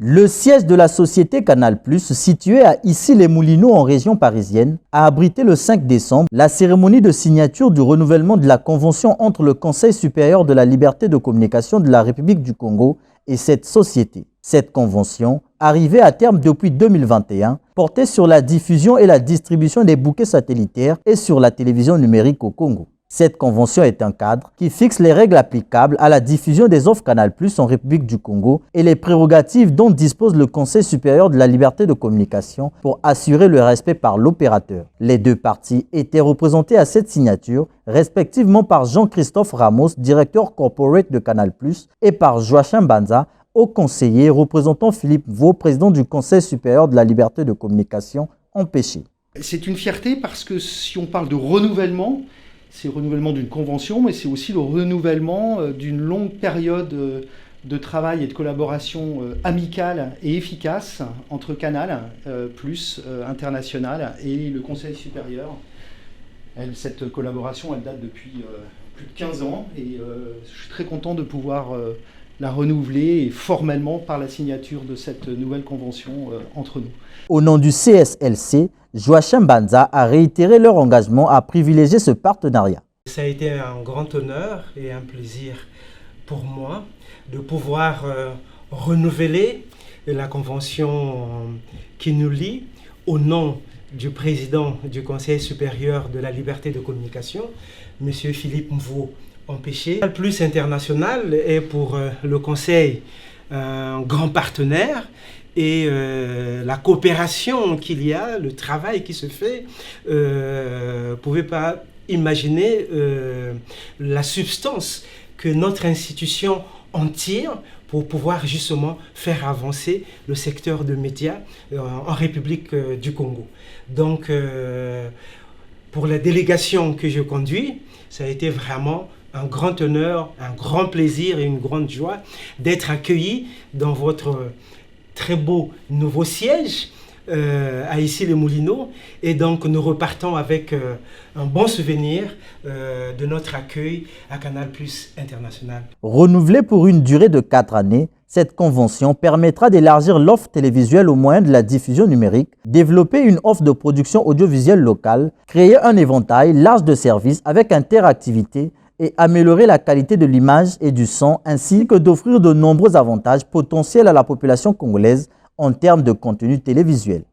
Le siège de la société Canal+, situé à Issy-les-Moulineaux en région parisienne, a abrité le 5 décembre la cérémonie de signature du renouvellement de la convention entre le Conseil supérieur de la liberté de communication de la République du Congo et cette société. Cette convention, arrivée à terme depuis 2021, portait sur la diffusion et la distribution des bouquets satellitaires et sur la télévision numérique au Congo. Cette convention est un cadre qui fixe les règles applicables à la diffusion des offres Canal+ en République du Congo et les prérogatives dont dispose le Conseil supérieur de la liberté de communication pour assurer le respect par l'opérateur. Les deux parties étaient représentées à cette signature, respectivement par Jean-Christophe Ramos, directeur corporate de Canal+, et par Joachim Banza, haut conseiller représentant Philippe Vaux, président du Conseil supérieur de la liberté de communication, empêché. C'est une fierté parce que si on parle de renouvellement, c'est le renouvellement d'une convention, mais c'est aussi le renouvellement d'une longue période de travail et de collaboration amicale et efficace entre Canal+, International et le Conseil supérieur. Cette collaboration, elle date depuis plus de 15 ans et je suis très content de pouvoir la renouveler et formellement par la signature de cette nouvelle convention entre nous. Au nom du CSLC, Joachim Banza a réitéré leur engagement à privilégier ce partenariat. Ça a été un grand honneur et un plaisir pour moi de pouvoir renouveler la convention qui nous lie au nom du président du Conseil supérieur de la liberté de communication, M. Philippe Vaux, empêché. Plus International est pour le Conseil un grand partenaire. Et la coopération qu'il y a, le travail qui se fait, ne pouvez pas imaginer la substance que notre institution en tire pour pouvoir justement faire avancer le secteur de médias en République du Congo. Donc, pour la délégation que je conduis, ça a été vraiment un grand honneur, un grand plaisir et une grande joie d'être accueilli dans votre très beau nouveau siège à Issy-les-Moulineaux, et donc nous repartons avec un bon souvenir de notre accueil à Canal+ International. Renouvelée pour une durée de 4 années, cette convention permettra d'élargir l'offre télévisuelle au moyen de la diffusion numérique, développer une offre de production audiovisuelle locale, créer un éventail large de services avec interactivité et améliorer la qualité de l'image et du son, ainsi que d'offrir de nombreux avantages potentiels à la population congolaise en termes de contenu télévisuel.